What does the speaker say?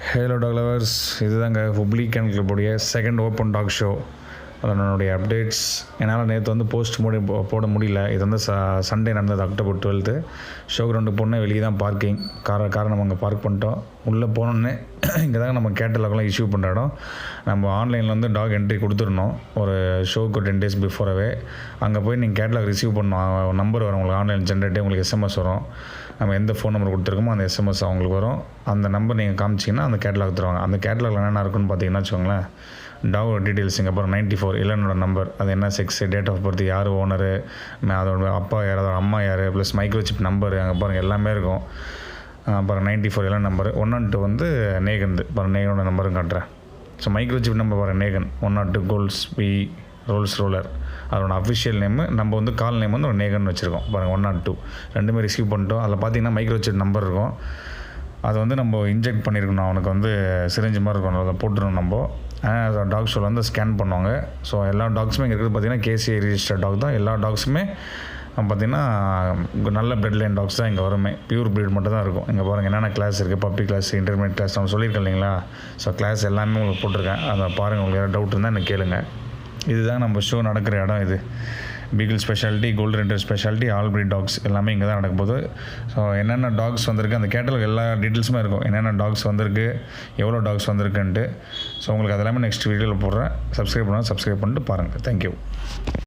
Hello talk lovers, இதுதாங்க Hubli can கிளப்புடைய second open talk show. அதனுடைய அப்டேட்ஸ் என்னால் நேற்று வந்து போஸ்ட் போட முடியல. இது வந்து சண்டே நடந்தது, அக்டோபர் 12. ஷோ கிரவுண்டுக்கு போனேன். வெளியே தான் பார்க்கிங் காரை நம்ம அங்கே பார்க் பண்ணிட்டோம். உள்ளே போனோன்னே இங்கே தாங்க நம்ம கேட்டலாக்லாம் இஷ்யூ பண்ணுற இடம். நம்ம ஆன்லைனில் வந்து டாக் என்ட்ரி கொடுத்துருந்தோம் ஒரு ஷோக்கு 10 days பிஃபோராகவே. அங்கே போய் நீங்கள் கேட்டலாக் ரிசீவ் பண்ணோம். நம்பர் வரும் உங்களுக்கு, ஆன்லைன் ஜென்ரேட்டே உங்களுக்கு எஸ்எம்எஸ் வரும். நம்ம எந்த ஃபோன் நம்பர் கொடுத்துருக்கோமோ அந்த எஸ்எம்எஸ் அவங்களுக்கு வரும். அந்த நம்பர் நீங்கள் காமிச்சிங்கன்னா அந்த கேட்டலாக் தருவாங்க. அந்த கேட்டலாகில் என்னென்ன இருக்குன்னு பார்த்தீங்கன்னா வச்சுக்கோங்களேன், டாக் டீட்டெயில்ஸ், இங்கே அப்புறம் 94 இளனோட நம்பர், அது என்ன செக்ஸு, டேட் ஆஃப் பர்த், யார் ஓனரு, அதோட அப்பா யார், அதோட அம்மா யார், ப்ளஸ் மைக்ரோசிப் நம்பர் அங்கே பாருங்கள் எல்லாமே இருக்கும். அப்புறம் 94 இளன் நம்பர். 102 வந்து நேகன், பாருங்கள் நேகனோட நம்பரும் காட்டுறேன். ஸோ மைக்ரோசிப் நம்பர் பாருங்கள் நேகன். 102 கோல்ஸ் பி ரோல்ஸ் ரோலர், அதோட அஃபிஷியல் நேமு. நம்ம வந்து கால் நேம் வந்து ஒரு நேகன் வச்சுருக்கோம் பாருங்கள். 102 ரெண்டுமே ரிசீவ் பண்ணிட்டோம். அதில் பார்த்தீங்கன்னா மைக்ரோசிப் நம்பர் இருக்கும். அதை வந்து நம்ம இன்ஜெக்ட் பண்ணியிருக்கணும். அவனுக்கு வந்து சிரிஞ்சு மாதிரி இருக்கும், அதை போட்டுருணும் நம்ம. டாக் ஷோவில் வந்து ஸ்கேன் பண்ணுவாங்க. ஸோ எல்லா டாக்ஸுமே இங்கே இருக்கிறது பார்த்திங்கன்னா கேசிஐ ரிஜிஸ்டர்ட் டாக் தான். எல்லா டாக்ஸுமே பார்த்திங்கன்னா நல்ல பிரெட் லைன் டாக்ஸ் தான் இங்கே வருமே. பியூர் ப்ரீட் மட்டும் தான் இருக்கும். இங்கே பாருங்கள் என்னென்ன கிளாஸ் இருக்குது, பப்பி கிளாஸ், இன்டர்மீடியட் கிளாஸ் நம்ம சொல்லியிருக்கேன் இல்லைங்களா. ஸோ கிளாஸ் எல்லாமே உங்களுக்கு போட்டிருக்கேன். அதை பாருங்கள். உங்களுக்கு ஏதாவது டவுட் இருந்தால் எனக்கு கேளுங்க. இதுதான் நம்ம ஷோ நடக்கிற இடம். இது beagle speciality, golden retriever speciality, all breed dogs எல்லாமே இங்கே தான் நடக்கும் போது. ஸோ என்னென்ன டாக்ஸ் வந்திருக்கு அந்த கேட்டலாக் எல்லா டீட்டெயில்ஸுமே இருக்கும். என்னென்ன டாக்ஸ் வந்திருக்கு, எவ்வளோ டாக்ஸ் வந்திருக்குன்ட்டு. ஸோ உங்களுக்கு அதெல்லாமே நெக்ஸ்ட் வீடியோவில் போடுறேன். சப்ஸ்கிரைப் பண்ணிட்டு பாருங்கள். தேங்க்யூ.